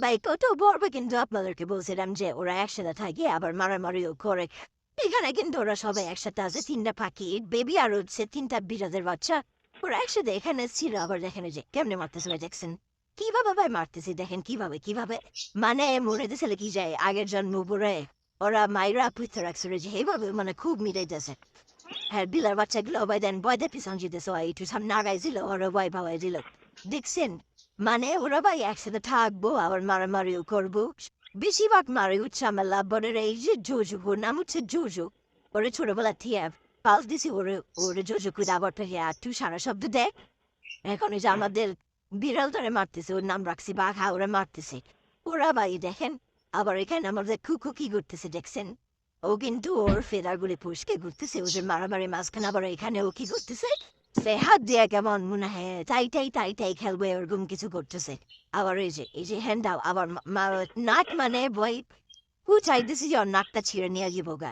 ভাই কত বলবো কিন্তু আপনাদেরকে বলছিলাম যে ওরা একসাথে থাকে আবার মারামারিও করে। এখানে কিন্তু ওরা সবাই একসাথে আছে, 3টা পাখি, বেবি আর হচ্ছে 3টা বিড়ালের বাচ্চা। ওরা একসাথে এখানে ছিল, আবার দেখেন এই যে কেমনে মারতেছে ভাই, দেখছেন কিভাবে ভাই মারতেছে, দেখেন কিভাবে কিভাবে মানে মনে দিছিল কি যায় আগের জন্ম পরে ওরা মাইরা পুঁতে রাখছিল যে এইভাবে মানে খুব মিলাইতেছে। হ্যাঁ, বিড়াল বাচ্চাগুলো ভাই দেন বয়দের পিছন যেতেছে, একটু সামনে আগাইছিল ওরা ভয় পাওয়াই দিল, দেখছেন মানে ওরা ভাই একসাথে থাকবো আবার মারামারিও করবো। বেশিরভাগ মারি হচ্ছে আমার লাভবারের এই যে জোজো, ওর নাম হচ্ছে জোজো। ওরে ছোটবেলা থেকে পাল দিছি, ওরে ওরে জোজো করে আবার থেকে একটু সারা শব্দ দেয়। এখন ওই যে আমাদের বিড়াল ধরে মারতেছে, ওর নাম রাখছি বাঘা, ওরা মারতেছে। ওরা ভাই দেখেন আবার এখানে আমাদের কুকু কি করতেছে দেখছেন, ও কিন্তু ওর ফেদারগুলি পুষকে ঘুরতেছে, ওদের মারামারি মাঝখানে আবার এখানে ও কি করতেছে, সে হাত দিয়ে কেমন মনে হয় তাই খেলবে ওরকম কিছু করতেছে। আবার এই যে হ্যান্ড দাও আবার নাক মানে বই চাইতেছি যে ওর নাকটা ছিঁড়ে নিয়ে যাবো গা।